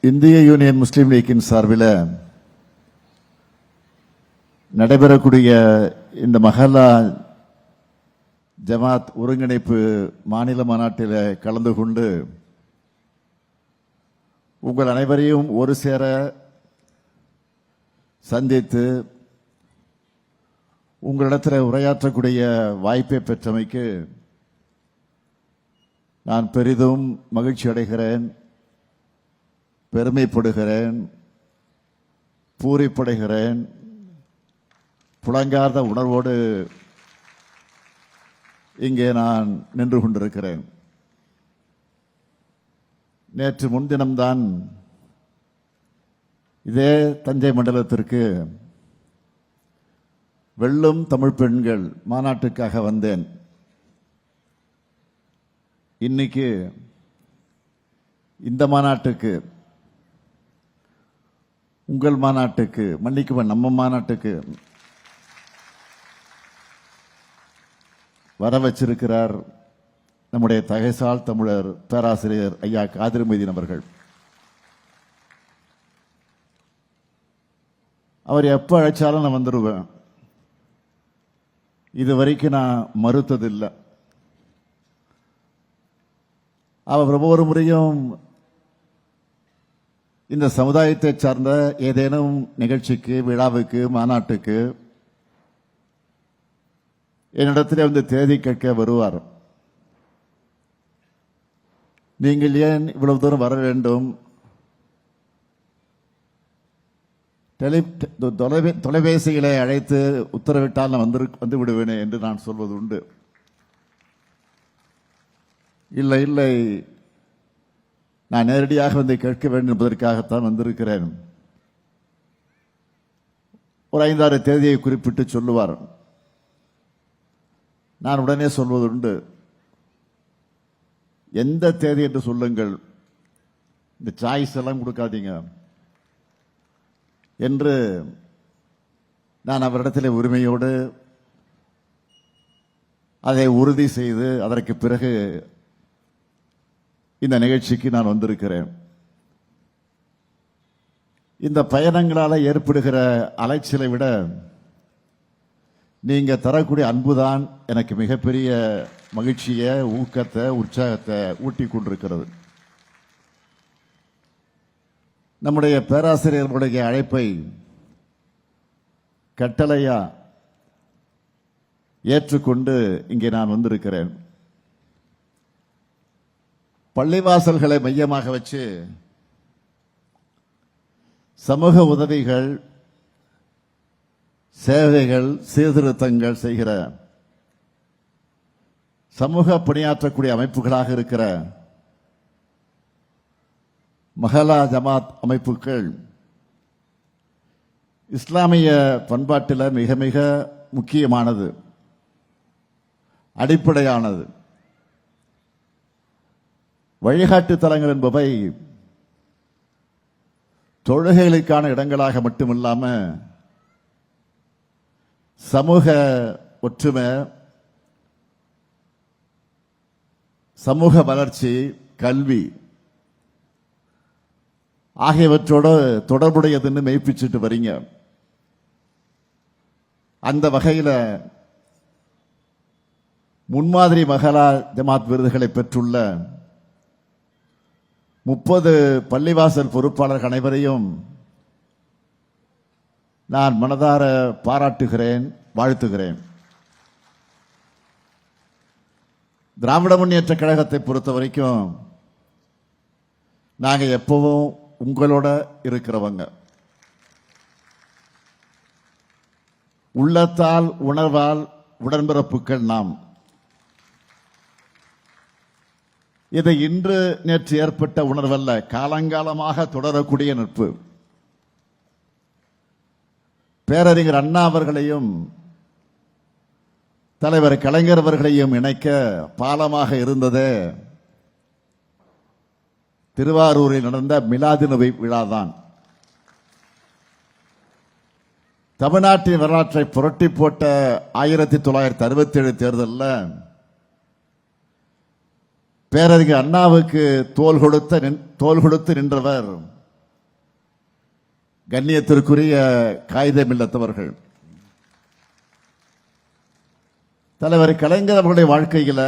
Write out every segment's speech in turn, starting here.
இந்திய யூனியன் முஸ்லீம் லீக்கின் சார்பில் நடைபெறக்கூடிய இந்த மஹல்லா ஜமாத் ஒருங்கிணைப்பு மாநில மாநாட்டில் கலந்து கொண்டு உங்கள் அனைவரையும் ஒரு சேர சந்தித்து உங்களிடத்தில் உரையாற்றக்கூடிய வாய்ப்பை பெற்றமைக்கு நான் பெரிதும் மகிழ்ச்சி அடைகிறேன், பெருமைப்படுகிறேன், பூரிப்படைகிறேன். புலங்கார்ந்த உணர்வோடு இங்கே நான் நின்று கொண்டிருக்கிறேன். நேற்று முன்தினம்தான் இதே தஞ்சை மண்டலத்திற்கு வெல்லும் தமிழ் பெண்கள் மாநாட்டுக்காக வந்தேன். இன்னைக்கு இந்த மாநாட்டுக்கு, உங்கள் மாநாட்டுக்கு, மன்னிக்குவ நம்ம மாநாட்டுக்கு வர வச்சிருக்கிறார் நம்முடைய தகைசால் தமிழர் பேராசிரியர் ஐயா காதிர் மொய்தீன் அவர்கள். அவர் எப்ப அழைச்சாலும் நான் வந்துடுவேன். இது வரைக்கும் நான் மறுத்ததில்லை. அவர் ஒவ்வொரு முறையும் இந்த சமுதாயத்தை சார்ந்த ஏதேனும் நிகழ்ச்சிக்கு, விழாவுக்கு, மாநாட்டுக்கு என்னிடத்தில் வந்து தேதி கேட்க வருவார். நீங்கள் ஏன் இவ்வளவு தூரம் வர வேண்டும்? தொலைபேசிகளை அழைத்து உத்தரவிட்டால் நான் வந்து விடுவேனே என்று நான் சொல்வது உண்டு. இல்லை இல்லை, நான் நேரடியாக வந்து கேட்க வேண்டும் என்பதற்காகத்தான் வந்திருக்கிறேன். ஒரு 5-6 தேதியை குறிப்பிட்டு சொல்லுவார். நான் உடனே சொல்வதுண்டு, எந்த தேதி என்று சொல்லுங்கள், இந்த சாய்ஸ் எல்லாம் கொடுக்காதீங்க என்று நான் அவரிடத்தில் உரிமையோடு அதை உறுதி செய்து அதற்கு பிறகு இந்த நிகழ்ச்சிக்கு நான் வந்திருக்கிறேன். இந்த பயணங்களால் ஏற்படுகிற அலைச்சலை விட நீங்க தரக்கூடிய அன்புதான் எனக்கு மிகப்பெரிய மகிழ்ச்சியை, ஊக்கத்தை, உற்சாகத்தை ஊட்டி கொண்டிருக்கிறது. நம்முடைய பேராசிரியர்களுடைய அழைப்பை கட்டளையா ஏற்றுக்கொண்டு இங்கே நான் வந்திருக்கிறேன். பள்ளிவாசல்களை மையமாக வச்சு சமூக உதவிகள், சேவைகள், சீர்திருத்தங்கள் செய்கிற சமூக பணியாற்றக்கூடிய அமைப்புகளாக இருக்கிற மஹல்லா ஜமாத் அமைப்புகள் இஸ்லாமிய பண்பாட்டில் மிக மிக முக்கியமானது, அடிப்படையானது. வழிகாட்டு தலங்கள் என்பவை தொழுகைகளுக்கான இடங்களாக மட்டுமில்லாம சமூக ஒற்றுமை, சமூக வளர்ச்சி, கல்வி ஆகியவற்றோடு தொடர்புடையதுன்னு மெய்ப்பிச்சுட்டு வரீங்க. அந்த வகையில் முன்மாதிரி மஹல்லா ஜமாத் விருதுகளை பெற்றுள்ள 30 பள்ளிவாசல் பொறுப்பாளர்கள் அனைவரையும் நான் மனதார பாராட்டுகிறேன், வாழ்த்துகிறேன். திராவிட முன்னேற்ற கழகத்தை பொறுத்த வரைக்கும் நாங்கள் எப்பவும் உங்களோட இருக்கிறவங்க. உள்ளத்தால் உணர்வால் உடன்பிறப்புகள் நாம். இது இன்று நேற்று ஏற்பட்ட உணர்வல்ல, காலங்காலமாக தொடரக்கூடிய நட்பு. பேரறிஞர் அண்ணா அவர்களையும் தலைவர் கலைஞர் அவர்களையும் இணைக்க பாலமாக இருந்ததே திருவாரூரில் நடந்த மிலாது நபி விழாதான். தமிழ்நாட்டின் வரலாற்றை புரட்டி போட்ட 1967 தேர்தலில் பேரறிஞர் அண்ணாவுக்கு தோள் கொடுத்து நின்றவர் கண்ணியத்திற்குரிய காயிதே மில்லத் அவர்கள், தலைவர் கலைஞர் அவர்களுடைய வாழ்க்கையில்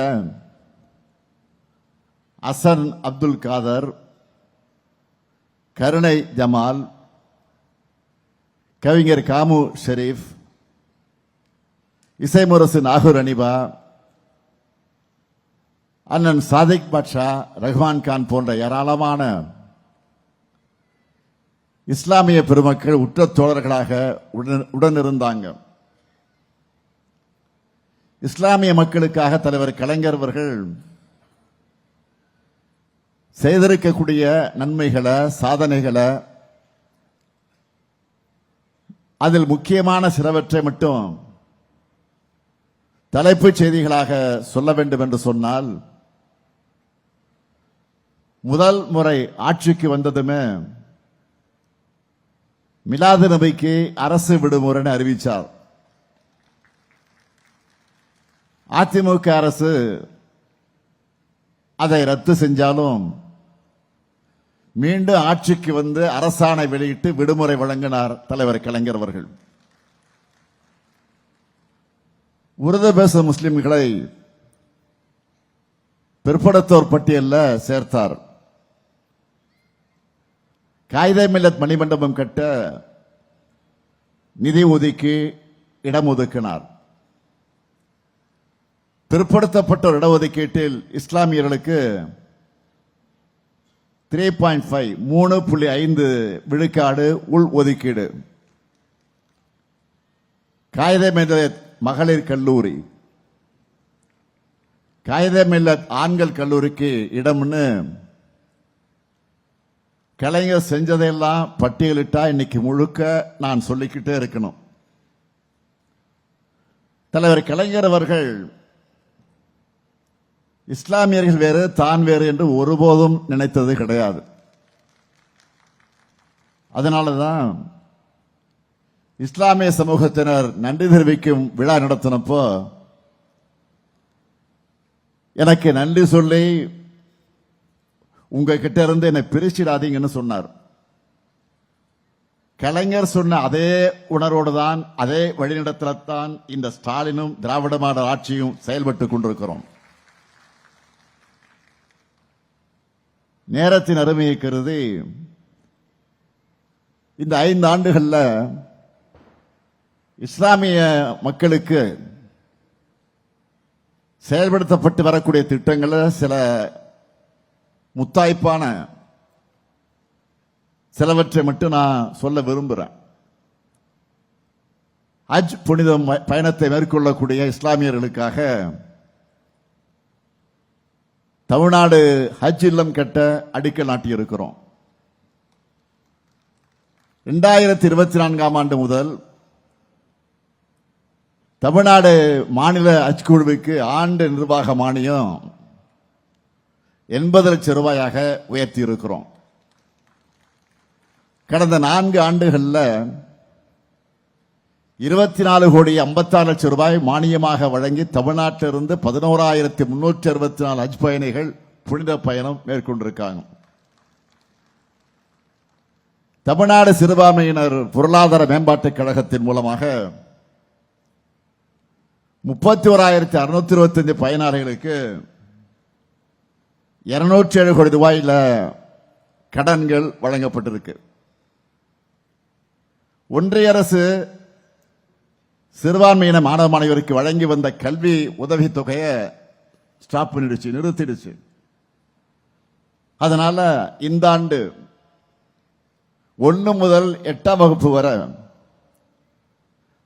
அசன் அப்துல் காதர், கருணை ஜமால், கவிஞர் காமு ஷெரீப், இசைமுரசு நாகூர் அனிபா, அண்ணன் சாதிக் பாட்ஷா, ரஹ்மான் கான் போன்ற ஏராளமான இஸ்லாமிய பெருமக்கள் உற்ற தோழர்களாக உடனிருந்தாங்க. இஸ்லாமிய மக்களுக்காக தலைவர் கலைஞர் அவர்கள் செய்திருக்கக்கூடிய நன்மைகளை, சாதனைகளை, அதில் முக்கியமான சிலவற்றை மட்டும் தலைப்புச் செய்திகளாக சொல்ல வேண்டும் என்று சொன்னால், முதல் முறை ஆட்சிக்கு வந்ததுமே மிலாது நபிக்கு அரசு விடுமுறைன்னு அறிவித்தார். அதிமுக அரசு அதை ரத்து செஞ்சாலும் மீண்டும் ஆட்சிக்கு வந்து அரசாணை வெளியிட்டு விடுமுறை வழங்கினார் தலைவர் கலைஞர் அவர்கள். உருது பேசும் முஸ்லிம்களை பிற்படுத்தோர் பட்டியலில் சேர்த்தார். காயிதே மில்லத் மணிமண்டபம் கட்ட நிதி ஒதுக்கி இடம் ஒதுக்கினார். பிற்படுத்தப்பட்டோர் இடஒதுக்கீட்டில் இஸ்லாமியர்களுக்கு 3.5 3.5 விழுக்காடு உள் ஒதுக்கீடு. காயிதே மில்லத் மகளிர் கல்லூரி, காயிதே மில்லத் ஆண்கள் கல்லூரிக்கு இடம்னு கலைஞர் செஞ்சதையெல்லாம் பட்டியலிட்டா இன்னைக்கு முழுக்க நான் சொல்லிக்கிட்டே இருக்கணும். தலைவர் கலைஞர் அவர்கள் இஸ்லாமியர்கள் வேறு, தான் வேறு என்று ஒருபோதும் நினைத்தது கிடையாது. அதனாலதான் இஸ்லாமிய சமூகத்தினர் நன்றி தெரிவிக்கும் விழா நடத்தினப்போ எனக்கு நன்றி சொல்லி உங்ககிட்ட இருந்து என்னை பிரிச்சிடாதீங்கன்னு சொன்னார். கலைஞர் சொன்ன அதே உணர்வோடு தான், அதே வழிநடத்தத்தான் இந்த ஸ்டாலினும் திராவிட மாடல் ஆட்சியும் செயல்பட்டுக் கொண்டிருக்கிறோம். நேரத்தின் அருமையை கருதி இந்த 5 ஆண்டுகளில் இஸ்லாமிய மக்களுக்கு செயல்படுத்தப்பட்டு வரக்கூடிய திட்டங்களில் சில முத்தாய்ப்பான சிலவற்றை மட்டும் நான் சொல்ல விரும்புகிறேன். ஹஜ் புனித பயணத்தை மேற்கொள்ளக்கூடிய இஸ்லாமியர்களுக்காக தமிழ்நாடு ஹஜ் இல்லம் கட்ட அடிக்கல் நாட்டியிருக்கிறோம். 2024ஆம் ஆண்டு முதல் தமிழ்நாடு மாநில ஹஜ் குழுவுக்கு ஆண்டு நிர்வாக மானியம் 80 லட்சம் ரூபாயாக உயர்த்தி இருக்கிறோம். கடந்த 4 ஆண்டுகளில் 24 கோடி 56 லட்சம் ரூபாய் மானியமாக வழங்கி தமிழ்நாட்டிலிருந்து 11,364 ஹஜ் பயணிகள் புனித பயணம் மேற்கொண்டிருக்காங்க. தமிழ்நாடு சிறுபான்மையினர் பொருளாதார மேம்பாட்டுக் கழகத்தின் மூலமாக 31,625 பயனாளிகளுக்கு 207 கோடி ரூபாயில கடன்கள் வழங்கப்பட்டிருக்கு. ஒன்றிய அரசு சிறுபான்மையின மாணவ மாணவியருக்கு வழங்கி வந்த கல்வி உதவித் தொகையை ஸ்டாப் பண்ணிடுச்சு, நிறுத்திடுச்சு. அதனால இந்த ஆண்டு 1 முதல் 8ஆம் வகுப்பு வரை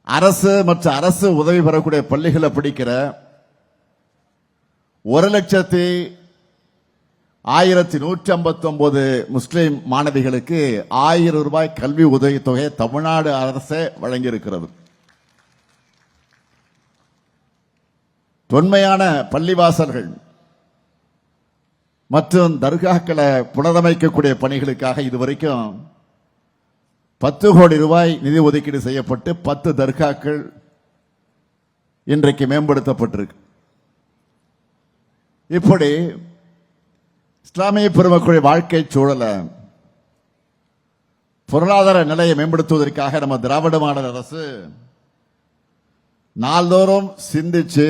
அரசு மற்றும் அரசு உதவி பெறக்கூடிய பள்ளிகளை படிக்கிற 1,01,159 முஸ்லிம் மாணவிகளுக்கு 1000 ரூபாய் கல்வி உதவித் தொகை தமிழ்நாடு அரசே வழங்கியிருக்கிறது. தொன்மையான பள்ளிவாசல்கள் மற்றும் தர்காக்களை புனரமைக்கக்கூடிய பணிகளுக்காக இதுவரைக்கும் 10 கோடி ரூபாய் நிதி ஒதுக்கீடு செய்யப்பட்டு 10 தர்காக்கள் இன்றைக்கு மேம்படுத்தப்பட்டிருக்கு. இப்படி இஸ்லாமிய பெருமக்களுடைய வாழ்க்கை சூழலை பொருளாதார நிலையை மேம்படுத்துவதற்காக நம்ம திராவிட மாடல் அரசு நாள்தோறும் சிந்திச்சு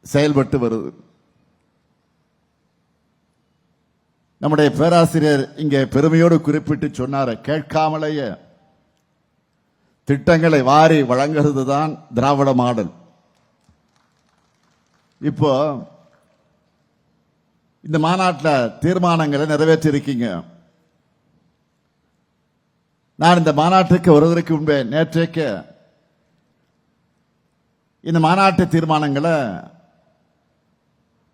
செயல்பட்டு வருது. நம்முடைய பேராசிரியர் இங்கே பெருமையோடு குறிப்பிட்டு சொன்னார், கேட்காமலேயே திட்டங்களை வாரி வழங்குறது தான் திராவிட மாடல். இப்போ இந்த மாநாட்டில் தீர்மானங்களை நிறைவேற்றிருக்கீங்க. நான் இந்த மாநாட்டுக்கு வருவதற்கு முன்பே நேற்றைக்கு இந்த மாநாட்டு தீர்மானங்களை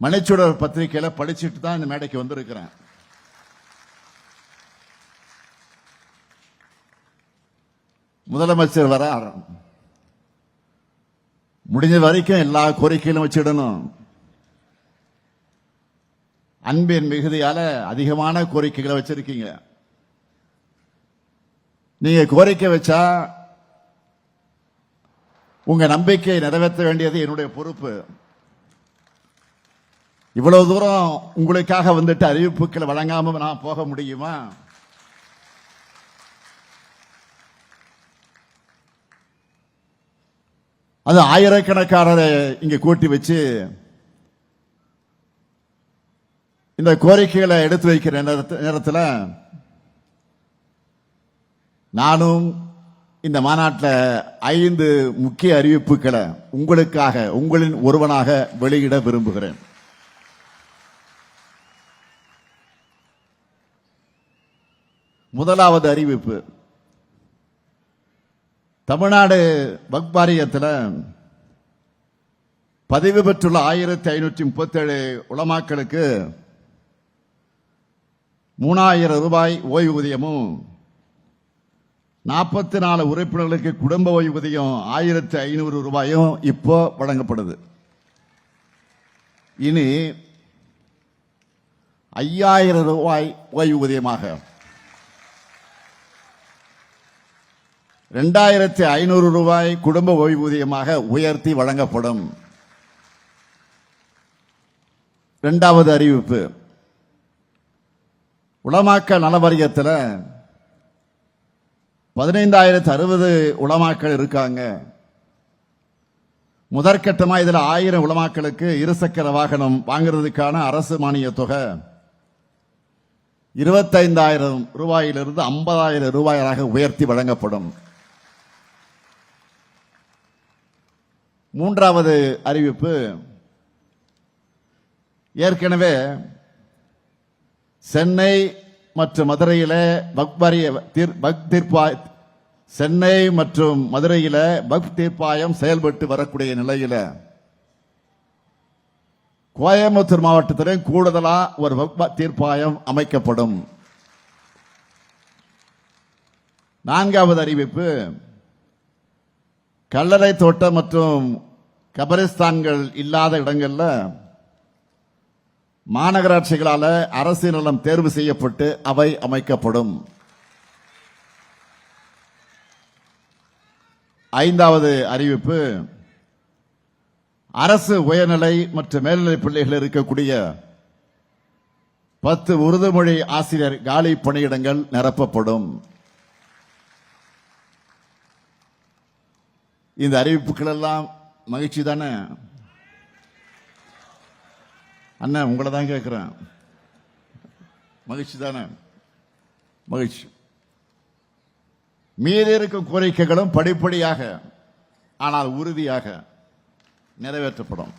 மணிச்சுடர் பத்திரிகையில படிச்சுட்டு தான் இந்த மேடைக்கு வந்திருக்கிறேன். முதலமைச்சர் வர முடிஞ்ச வரைக்கும் எல்லா கோரிக்கையிலும் வச்சிடணும். அன்பின் மிகுதியால அதிகமான கோரிக்கைகளை வச்சிருக்கீங்க. நீங்க கோரிக்கை வச்சா உங்க நம்பிக்கையை நிறைவேற்ற வேண்டியது என்னுடைய பொறுப்பு. இவ்வளவு தூரம் உங்களுக்காக வந்துட்டு அறிவிப்புகளை வழங்காம நான் போக முடியுமா? அது ஆயிரக்கணக்கானரை இங்க கூட்டி வச்சு இந்த கோரிக்கைகளை எடுத்து வைக்கிற நேரத்தில் நானும் இந்த மாநாட்டில் 5 முக்கிய அறிவிப்புகளை உங்களுக்காக, உங்களின் ஒருவனாக வெளியிட விரும்புகிறேன். முதலாவது அறிவிப்பு, தமிழ்நாடு வக்ஃப் வாரியத்தில் பதிவு பெற்றுள்ள 1537 உலமாக்களுக்கு 3000 ரூபாய் ஓய்வூதியமும் 44 உறுப்பினர்களுக்கு குடும்ப ஓய்வூதியம் 1500 ரூபாயும் இப்போ வழங்கப்படுது. இனி 5000 ரூபாய் ஓய்வூதியமாக 2500 ரூபாய் குடும்ப ஓய்வூதியமாக உயர்த்தி வழங்கப்படும். இரண்டாவது அறிவிப்பு, உலமாக்கள் நல வாரியத்தில் 15060 உலமாக்கள் இருக்காங்க. முதற்கட்டமா இதுல 1000 உலமாக்களுக்கு இருசக்கர வாகனம் வாங்குறதுக்கான அரசு மானிய தொகை 25,000 ரூபாயிலிருந்து 50,000 ரூபாயாக உயர்த்தி வழங்கப்படும். மூன்றாவது அறிவிப்பு, ஏற்கனவே சென்னை மற்றும் மதுரையில சென்னை மற்றும் மதுரையில வக்ஃப் தீர்ப்பாயம் செயல்பட்டு வரக்கூடிய நிலையில கோயம்புத்தூர் மாவட்டத்திலும் கூடுதலா ஒரு வக்ஃப் தீர்ப்பாயம் அமைக்கப்படும். நான்காவது அறிவிப்பு, கல்லறை தோட்டம் மற்றும் கபரிஸ்தான்கள் இல்லாத இடங்கள்ல மாநகராட்சிகளால அரசு நிலம் தேர்வு செய்யப்பட்டு அவை அமைக்கப்படும். ஐந்தாவது அறிவிப்பு, அரசு உயர்நிலை மற்றும் மேல்நிலை பள்ளிகள் இருக்கக்கூடிய 10 உருது மொழி ஆசிரியர் காலி பணியிடங்கள் நிரப்பப்படும். இந்த அறிவிப்புகள் எல்லாம் மகிழ்ச்சி தானே? அண்ணன் உங்களை தான் கேட்கிறேன், மகிழ்ச்சி தானே? மகிழ்ச்சி. மீதி இருக்கும் கோரிக்கைகளும் படிப்படியாக ஆனால் உறுதியாக நிறைவேற்றப்படும்.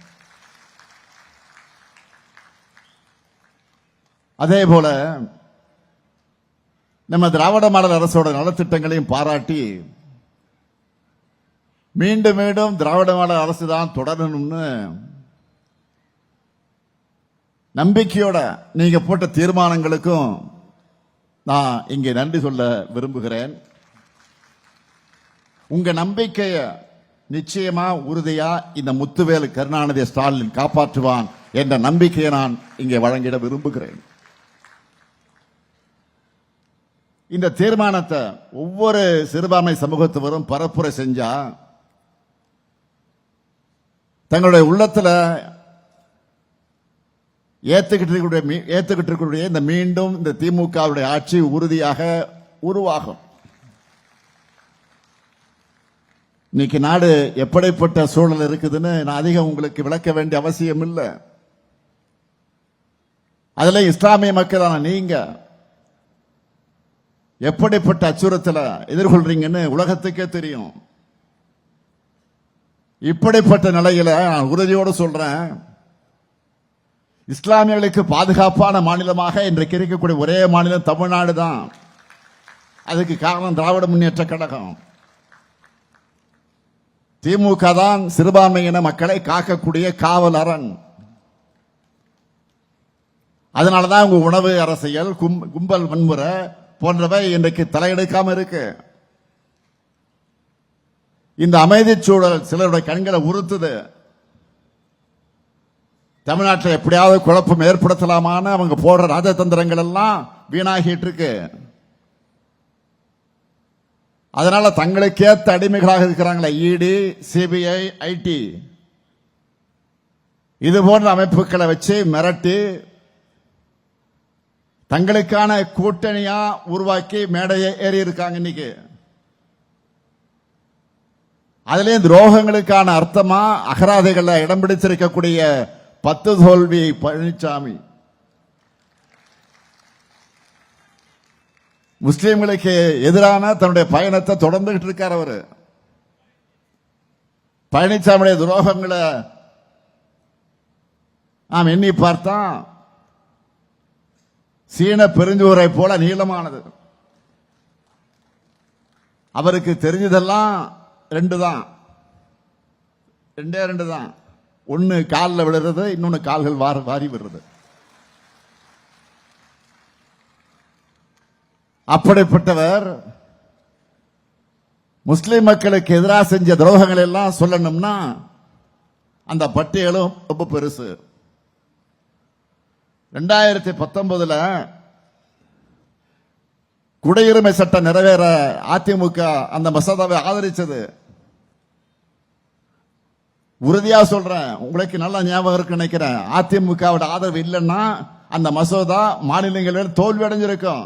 அதே போல நம்ம திராவிட மாடல் அரசோட நலத்திட்டங்களையும் பாராட்டி மீண்டும் மீண்டும் திராவிட மாடல் அரசு தான் தொடரணும்னு நம்பிக்கையோட நீங்க போட்ட தீர்மானங்களுக்கும் நான் இங்கே நன்றி சொல்ல விரும்புகிறேன். உங்க நம்பிக்கைய நிச்சயமா உறுதியா இந்த முத்துவேல் கருணாநிதி ஸ்டாலின் காப்பாற்றுவான் என்ற நம்பிக்கையை நான் இங்கே வழங்கிட விரும்புகிறேன். இந்த தீர்மானத்தை ஒவ்வொரு சிறுபான்மை சமூகத்தினரும் பரப்புரை செஞ்சா தங்களுடைய உள்ளத்துல ஏத்துக்கிட்டு இருக்கக்கூடிய இந்த மீண்டும் இந்த திமுகவுடைய ஆட்சி உறுதியாக உருவாகும். இன்னைக்கு நாடு எப்படிப்பட்ட சூழல் இருக்குதுன்னு நான் அதிகம் உங்களுக்கு விளக்க வேண்டிய அவசியம் இல்லை. அதுல இஸ்லாமிய மக்களான நீங்க எப்படிப்பட்ட அச்சுறுத்தலை எதிர்கொள்றீங்கன்னு உலகத்துக்கே தெரியும். இப்படிப்பட்ட நிலையில நான் உறுதியோடு சொல்றேன், இஸ்லாமியர்களுக்கு பாதுகாப்பான மாநிலமாக இன்றைக்கு இருக்கக்கூடிய ஒரே மாநிலம் தமிழ்நாடு தான். அதுக்கு காரணம் திராவிட முன்னேற்ற கழகம். திமுக தான் சிறுபான்மையின மக்களை காக்கக்கூடிய காவல் அரண். அதனாலதான் உங்க உணவு அரசியல், கும்பல் வன்முறை போன்றவை இன்றைக்கு தலையெடுக்காம இருக்கு. இந்த அமைதி சூழல் சிலருடைய கண்களை உறுத்துது. தமிழ்நாட்டில் எப்படியாவது குழப்பம் ஏற்படுத்தலாமான அவங்க போடுற ராஜதந்திரங்கள் எல்லாம் வீணாகிட்டு இருக்கு. அதனால தங்களுக்கேற்ற அடிமைகளாக இருக்கிறாங்களே இடி, சிபிஐ, ஐடி இது போன்ற அமைப்புகளை வச்சு மிரட்டி தங்களுக்கான கூட்டணியா உருவாக்கி மேடையை ஏறி இருக்காங்க. இன்னைக்கு அதிலே துரோகங்களுக்கான அர்த்தமா அகராதைகள்ல இடம் பிடிச்சிருக்கக்கூடிய 10 தோல்வி பழனிசாமி முஸ்லிம்களுக்கு எதிரான தன்னுடைய பயணத்தை தொடர்ந்துகிட்டு இருக்கார். அவரு பழனிசாமியுடைய துரோகங்களை நாம் எண்ணி பார்த்தா சீன பெருஞ்சுவரை போல நீளமானது. அவருக்கு தெரிஞ்சதெல்லாம் ரெண்டு தான். ஒன்னு காலில் விழுறது, இன்னொன்னு கால்கள் வாரி விடுறது. அப்படிப்பட்டவர் முஸ்லிம் மக்களுக்கு எதிராக செஞ்ச துரோகங்கள் எல்லாம் சொல்லணும்னா அந்த பட்டியலும் ரொம்ப பெருசு. 2019 குடியுரிமை சட்டம் நிறைவேற அதிமுக அந்த மசோதாவை ஆதரிச்சது. உறுதியா சொல்றேன், உங்களுக்கு நல்ல ஞாபகம் இருக்கு நினைக்கிறேன், அதிமுகவோட ஆதரவு இல்லைன்னா அந்த மசோதா மாநிலங்களில் தோல்வி அடைஞ்சிருக்கும்.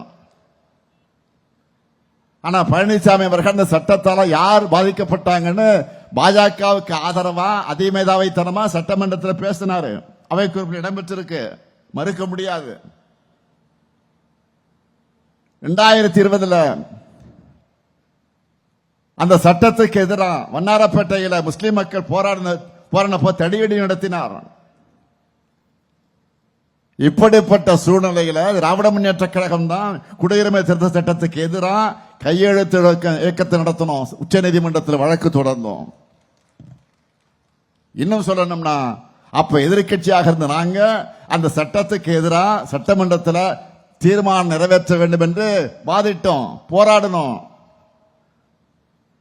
ஆனா பழனிசாமி அவர்கள் அந்த சட்டத்தால யார் பாதிக்கப்பட்டாங்கன்னு பாஜகவுக்கு ஆதரவா அதிமேதாவைத்தனமா சட்டமன்றத்தில் பேசினாரு. அவை குறிப்பில் இடம்பெற்றிருக்கு, மறுக்க முடியாது. 2020 அந்த சட்டத்துக்கு எதிராக வண்ணாரப்பேட்டையில் முஸ்லிம் மக்கள் போராடினப்போ தடியடி நடத்தினார். இப்படிப்பட்ட சூழ்நிலையில் திராவிட முன்னேற்ற கழகம் தான் குடியுரிமை திருத்த சட்டத்துக்கு எதிராக கையெழுத்து இயக்கத்தை நடத்தணும். உச்ச நீதிமன்றத்தில் வழக்கு தொடர்ந்தோம். இன்னும் சொல்லணும்னா அப்ப எதிர்கட்சியாக இருந்த நாங்க அந்த சட்டத்துக்கு எதிராக சட்டமன்றத்தில் தீர்மானம் நிறைவேற்ற வேண்டும் என்று வாதிட்டோம், போராடணும்.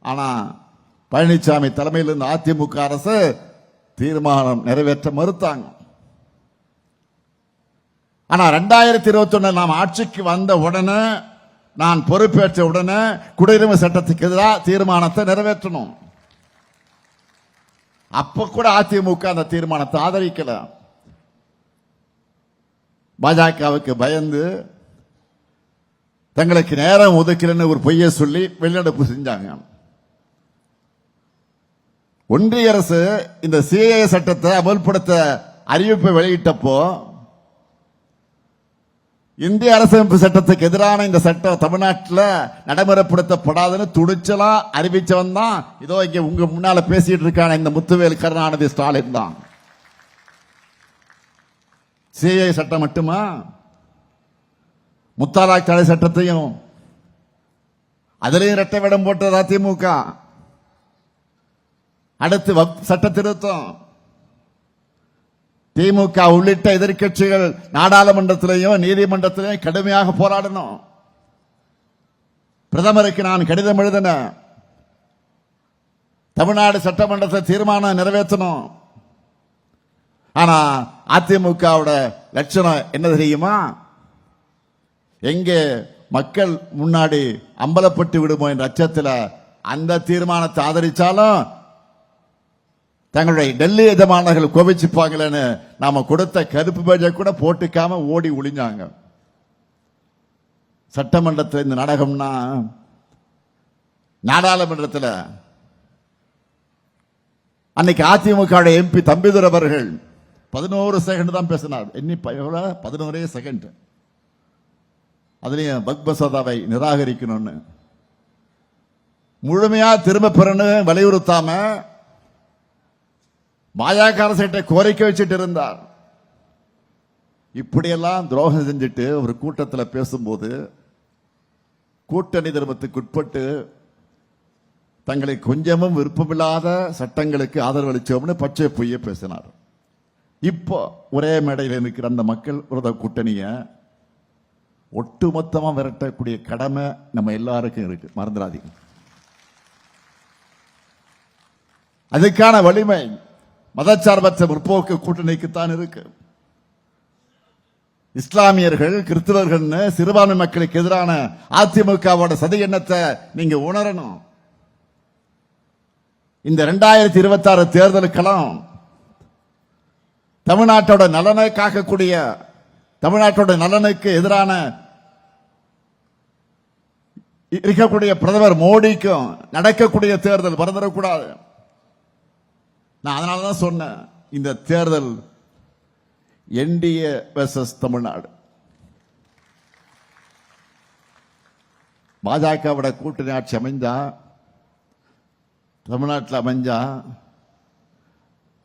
ஆனா பழனிசாமி தலைமையில் இருந்த அதிமுக அரசு தீர்மானம் நிறைவேற்ற மறுத்தாங்க. ஆனா 2021 நாம் ஆட்சிக்கு வந்த உடனே, நான் பொறுப்பேற்ற உடனே குடியுரிமை சட்டத்துக்கு எதிராக தீர்மானத்தை நிறைவேற்றணும். அப்ப கூட அதிமுக அந்த தீர்மானத்தை ஆதரிக்கல. பாஜகவுக்கு பயந்து தங்களுக்கு நேரம் ஒதுக்கலன்னு ஒரு பொய்யை சொல்லி வெளிநடப்பு செஞ்சாங்க. ஒன்றிய அரசு இந்த சிஏஏ சட்டத்தை அமல்படுத்த அறிவிப்பை வெளியிட்டப்போ இந்திய அரசமைப்பு சட்டத்துக்கு எதிரான இந்த சட்டம் தமிழ்நாட்டில் நடைமுறைப்படுத்தப்படாதுன்னு துணிச்சலா அறிவிச்சவன் தான் இதோ இங்க உங்க முன்னால பேசிட்டு இருக்கான இந்த முத்துவேல் கருணாநிதி ஸ்டாலின் தான். சிஏஏ சட்டம் மட்டுமா, முத்தாலாக் தடை சட்டத்தையும் அதிலையும் இரட்டை வேடம் போட்டது அதிமுக. அடுத்து சட்ட திருத்தம், திமுக உள்ளிட்ட எதிர்க்கட்சிகள் நாடாளுமன்றத்திலையும் நீதிமன்றத்திலையும் கடுமையாக போராடணும். பிரதமருக்கு நான் கடிதம் எழுதின, தமிழ்நாடு சட்டமன்றத்தில் தீர்மானம் நிறைவேற்றணும். ஆனா அதிமுகவோட லட்சணம் என்ன தெரியுமா? எங்கே மக்கள் முன்னாடி அம்பலப்பட்டு விடுமோ என்ற அச்சத்தில் அந்த தீர்மானத்தை ஆதரிச்சாலும் தங்களுடைய டெல்லி எஜமானர்கள் கோபிச்சுப்பாங்களேன்னு நாம கொடுத்த கருப்பு பேஜை கூட போட்டுக்காம ஓடி ஒளிஞ்சாங்க. சட்டமன்றத்தில் இந்த நாடகம்னா நாடாளுமன்றத்தில் அன்னைக்கு அதிமுக எம்பி தம்பிதுரை அவர்கள் 11 செகண்ட் தான் பேசினார். 11 செகண்ட். அதுலயும் பக் மசோதாவை நிராகரிக்கணும்னு முழுமையா திரும்ப பெறணும் வலியுறுத்தாம பாஜக அரசிட்ட கோரிக்கை வச்சுட்டு இருந்தார். இப்படியெல்லாம் துரோகம் செஞ்சுட்டு ஒரு கூட்டத்தில் பேசும்போது கூட்டணி தர்மத்துக்கு உட்பட்டு தங்களை கொஞ்சமும் விருப்பமில்லாத சட்டங்களுக்கு ஆதரவு அளிச்சோம்னு பச்சை பொய்ய பேசினார். இப்போ ஒரே மேடையில் இருக்கிற அந்த மக்கள் விரோத கூட்டணிய ஒட்டுமொத்தமா விரட்டக்கூடிய கடமை நம்ம எல்லாருக்கும் இருக்கு, மறந்துடாதீங்க. அதுக்கான வலிமை மதச்சார்பற்ற முற்போக்கு கூட்டணிக்குத்தான் இருக்கு. இஸ்லாமியர்கள் கிறிஸ்தவர்கள் சிறுபான்மை மக்களுக்கு எதிரான அதிமுகவோட சதி எண்ணத்தை நீங்க உணரணும். இந்த 2026 தேர்தலுக்கெல்லாம் தமிழ்நாட்டோட நலனை காக்கக்கூடிய, தமிழ்நாட்டோட நலனுக்கு எதிரான இருக்கக்கூடிய பிரதமர் மோடிக்கும் நடக்கக்கூடிய தேர்தல் மறந்துடக்கூடாது. நான் அதனாலதான் சொன்னேன், இந்த தேர்தல் என்டிஏ வெர்சஸ் தமிழ்நாடு. பாஜகவோட கூட்டணி ஆட்சி அமைஞ்சா, தமிழ்நாட்டில் அமைஞ்சா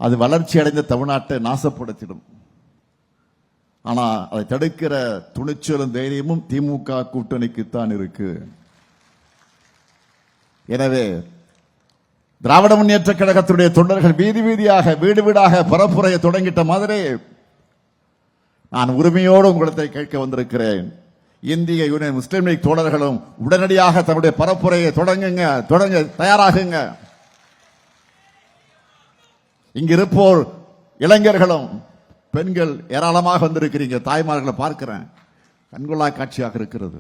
அது வளர்ச்சி அடைந்த தமிழ்நாட்டை நாசப்படுத்திடும். ஆனா அதை தடுக்கிற துணிச்சலும் தைரியமும் திமுக கூட்டணிக்குத்தான் இருக்கு. எனவே திராவிட முன்னேற்ற கழகத்துடைய தொண்டர்கள் வீதி வீதியாக வீடு வீடாக பரப்புரையை தொடங்கிட்ட மாதிரி நான் உரிமையோடு உங்களிடத்தை கேட்க வந்திருக்கிறேன். இந்திய யூனியன் முஸ்லீம் லீக் தோழர்களும் உடனடியாக தன்னுடைய பரப்புரையை தொடங்க தயாராகுங்க. இங்கிருப்போர் இளைஞர்களும் பெண்கள் ஏராளமாக வந்திருக்கிறீங்க. தாய்மார்களை பார்க்கிறேன், கண்கொள்ளா காட்சியாக இருக்கிறது.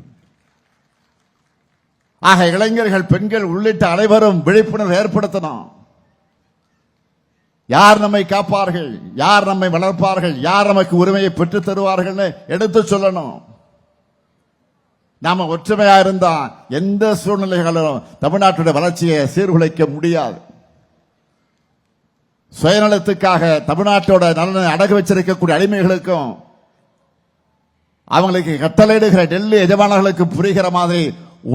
ஆக இளைஞர்கள், பெண்கள் உள்ளிட்ட அனைவரும் விழிப்புணர்வு ஏற்படுத்தணும். யார் நம்மை காப்பார்கள், யார் நம்மை வளர்ப்பார்கள், யார் நமக்கு உரிமையை பெற்றுத் தருவார்கள் எடுத்து சொல்லணும். நாம ஒற்றுமையா இருந்தா எந்த சூழ்நிலைகளும் தமிழ்நாட்டுடைய வளர்ச்சியை சீர்குலைக்க முடியாது. சுயநலத்துக்காக தமிழ்நாட்டோட நலனை அடகு வச்சிருக்கக்கூடிய அடிமைகளுக்கும் அவங்களுக்கு கட்டளையிடுகிற டெல்லி எஜமானர்களுக்கு புரிகிற மாதிரி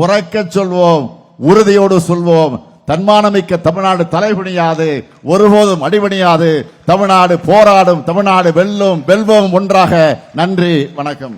உறக்க சொல்வோம், உறுதியோடு சொல்வோம். தன்மானமிக்க தமிழ்நாடு தலைகுனியாது, ஒருபோதும் அடிபணியாது. தமிழ்நாடு போராடும், தமிழ்நாடு வெல்லும், வெல்வோம் ஒன்றாக. நன்றி, வணக்கம்.